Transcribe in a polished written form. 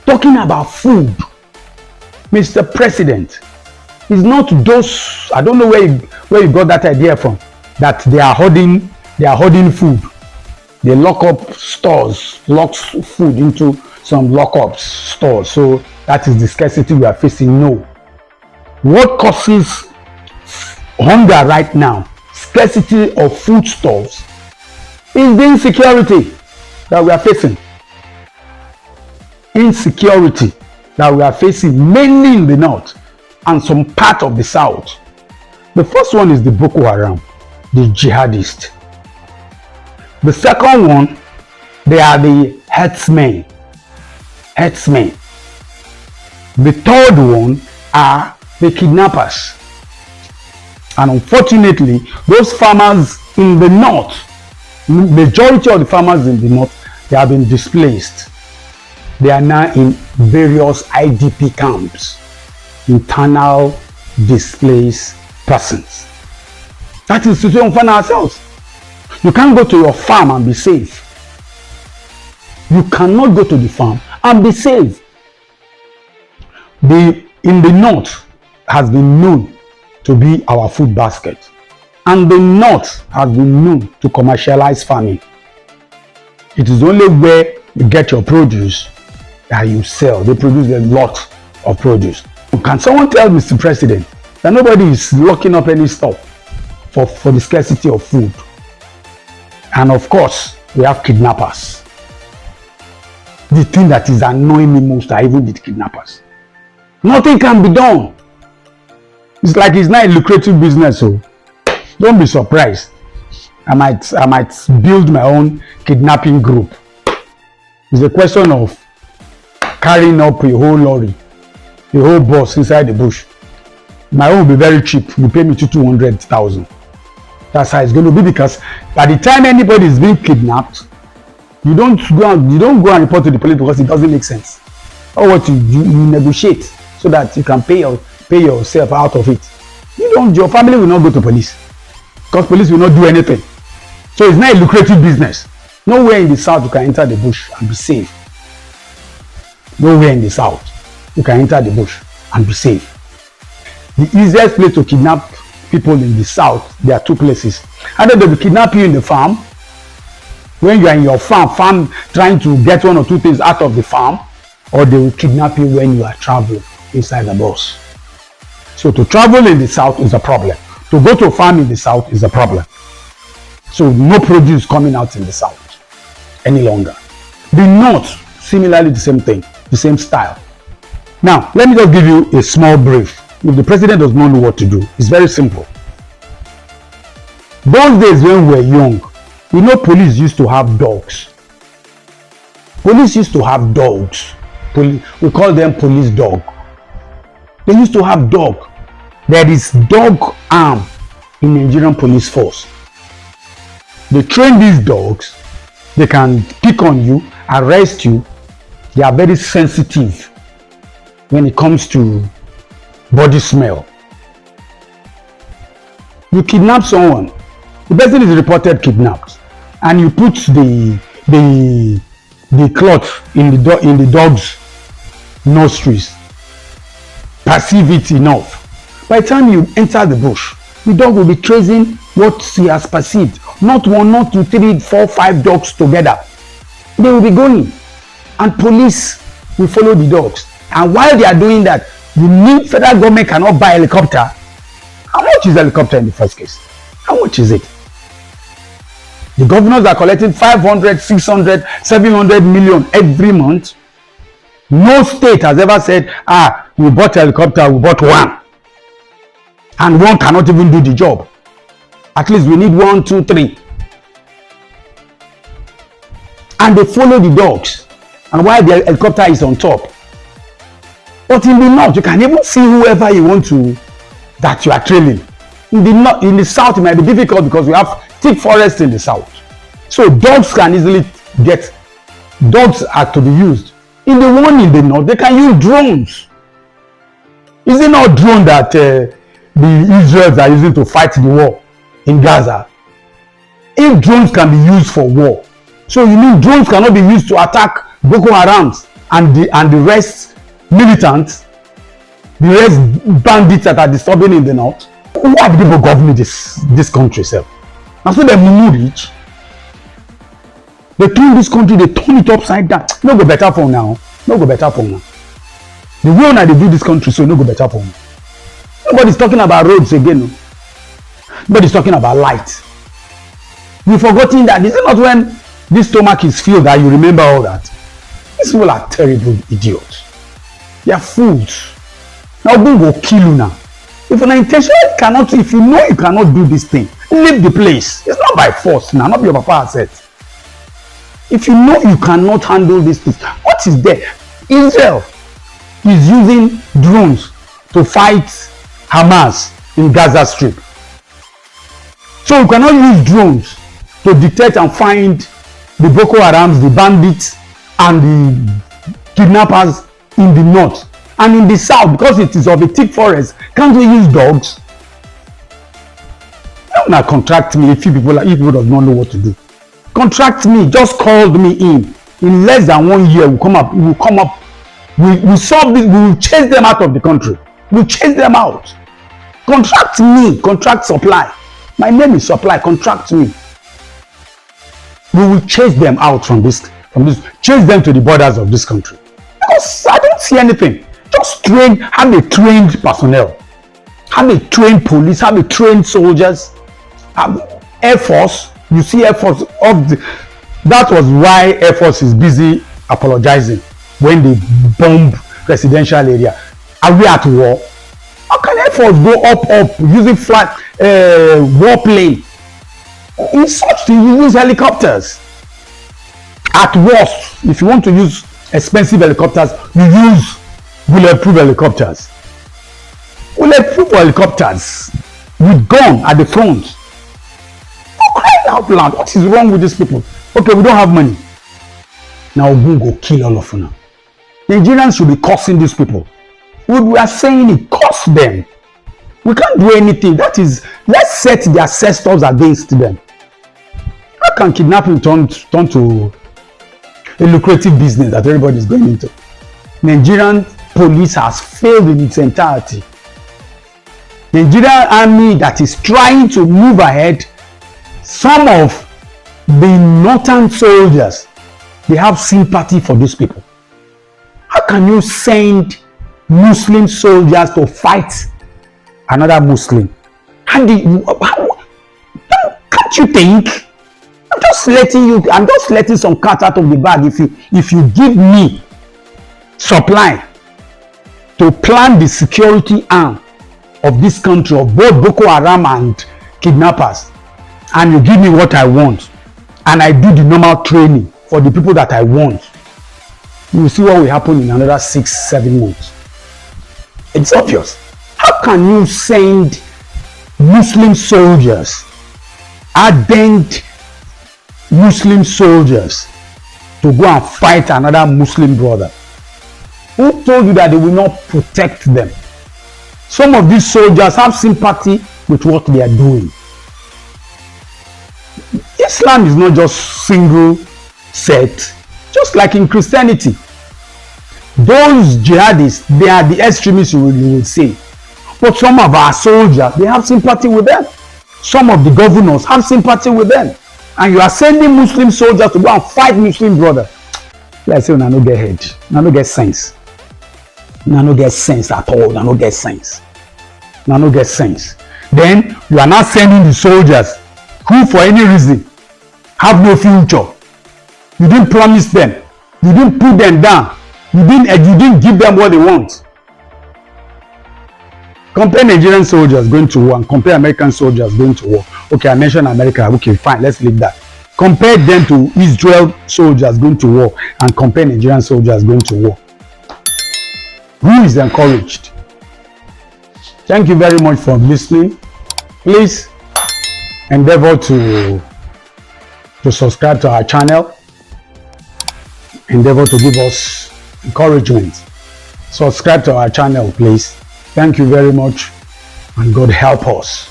talking about food, Mr. President, it's not those, I don't know where you got that idea from, that they are hoarding food. They lock up stores, lock food into some lock-up stores. So that is the scarcity we are facing. No. What causes hunger right now, scarcity of food stores, is the insecurity that we are facing. Insecurity that we are facing mainly in the north and some part of the south. The first one is the Boko Haram, the Jihadists. The second one, they are the herdsmen. The third one are the kidnappers. And unfortunately, those farmers in the north, majority of the farmers in the north, they have been displaced. They are now in various IDP camps, internal displaced persons. That is the situation we find ourselves. You can't go to your farm and be safe. You cannot go to the farm and be safe. In the north has been known to be our food basket, and the north has been known to commercialize farming. It is only where you get your produce that you sell. They produce a lot of produce. Can someone tell Mr. President that nobody is locking up any stuff for the scarcity of food? And of course, we have kidnappers. The thing that is annoying me most are even the kidnappers. Nothing can be done. It's like it's not a lucrative business, so don't be surprised. I might build my own kidnapping group. It's a question of carrying up a whole lorry, a whole bus inside the bush. My own will be very cheap. You pay me 200,000. That's how it's going to be, because by the time anybody is being kidnapped, you don't go and report to the police because it doesn't make sense. Or what you do, you negotiate so that you can pay yourself out of it. Your family will not go to police because police will not do anything. So it's not a lucrative business. Nowhere in the south you can enter the bush and be safe. Nowhere in the south you can enter the bush and be safe. The easiest place to kidnap people in the south, there are two places. Either they will kidnap you in the farm, when you are in your farm trying to get one or two things out of the farm, or they will kidnap you when you are traveling inside the bus. So to travel in the south is a problem. To go to a farm in the south is a problem. So no produce coming out in the south any longer. The north, similarly the same thing, the same style. Now, let me just give you a small brief. If the president does not know what to do, it's very simple. Those days when we were young, you know, police used to have dogs. Police used to have dogs. We call them police dog. They used to have dog. There is dog arm in Nigerian police force. They train these dogs. They can pick on you, arrest you. They are very sensitive when it comes to body smell. You kidnap someone, the person is reported kidnapped, and you put the cloth in the dog's nostrils, perceive it enough. By the time you enter the bush, the dog will be tracing what he has perceived. Not one, not two, three, four, five dogs together. They will be going, and police will follow the dogs. And while they are doing that, the federal government cannot buy a helicopter. How much is a helicopter in the first case? How much is it? The governors are collecting 500, 600, 700 million every month. No state has ever said, we bought a helicopter, we bought one. And one cannot even do the job. At least we need 1, 2, 3. And they follow the dogs. And while the helicopter is on top. But in the north, you can even see whoever you want to, that you are trailing. In the south, it might be difficult because we have thick forests in the south. So dogs can easily dogs are to be used. In the one in the north, they can use drones. Is it not drone that the Israelis are using to fight the war in Gaza? If drones can be used for war, so you mean drones cannot be used to attack Boko Haram and the rest militants, the rest bandits that are disturbing in the north. Why did people govern this country sef? Na so dem mumu reach. They turn this country, they turn it upside down. No go better for now. No go better for now. The way una dey do this country, so no go better for now. Nobody's talking about roads again. No. Nobody's talking about light. You've forgotten that. Is it not when this stomach is filled that you remember all that? These people are terrible idiots. They are fools. Now Ogun go kill you now. If you intentionally cannot, if you know you cannot do this thing, leave the place. It's not by force now, not your papa said. If you know you cannot handle this thing, what is there? Israel is using drones to fight Hamas in Gaza Strip. So you cannot use drones to detect and find the Boko Harams, the bandits, and the kidnappers in the north. And in the south, because it is of a thick forest, can't we use dogs? Don't not contract me if people does not know what to do. Contract me, just called me in less than 1 year. We'll come up, we'll solve this, we'll chase them out of the country. We'll chase them out. Contract me, contract supply. My name is Supply, contract me. We will chase them out from this, chase them to the borders of this country. Because I don't see anything. Just train, have a trained personnel, have a trained police, have a trained soldiers, have Air Force. You see Air Force that was why Air Force is busy apologizing when they bomb residential area. Are we at war? How can Air Force go up using warplane? In such thing, you use helicopters. At worst, if you want to use expensive helicopters, you use bulletproof helicopters. Bulletproof helicopters with gun at the front. For crying out loud, what is wrong with these people? Okay, we don't have money. Now we go kill all of you now. Nigerians should be cursing these people. We are saying it, curse them. We can't do anything. That is, let's set the ancestors against them. How can kidnapping turn to a lucrative business that everybody is going into? Nigerian police has failed in its entirety. Nigerian army that is trying to move ahead, some of the northern soldiers, they have sympathy for these people. How can you send Muslim soldiers to fight another Muslim? Can't you think? I'm just letting some cat out of the bag. If you give me supply to plan the security arm of this country, of both Boko Haram and kidnappers, and you give me what I want, and I do the normal training for the people that I want, you will see what will happen in another 6-7 months. It's obvious. How can you send Muslim soldiers, ardent Muslim soldiers, to go and fight another Muslim brother? Who told you that they will not protect them? Some of these soldiers have sympathy with what they are doing. Islam is not just single sect, just like in Christianity. Those jihadists, they are the extremists, you will say. But some of our soldiers, they have sympathy with them. Some of the governors have sympathy with them. And you are sending Muslim soldiers to go and fight Muslim brother. Let's say, no get head, no get sense. No get sense at all, no get sense. No get sense. Then you are not sending the soldiers who for any reason have no future. You didn't promise them. You didn't put them down. You didn't give them what they want. Compare Nigerian soldiers going to war and compare American soldiers going to war. Okay, I mentioned America. Okay, fine, let's leave that. Compare them to Israel soldiers going to war and compare Nigerian soldiers going to war. Who is encouraged? Thank you very much for listening. Please endeavor to subscribe to our channel. Endeavor to give us encouragement. Subscribe to our channel, please. Thank you very much, and God help us.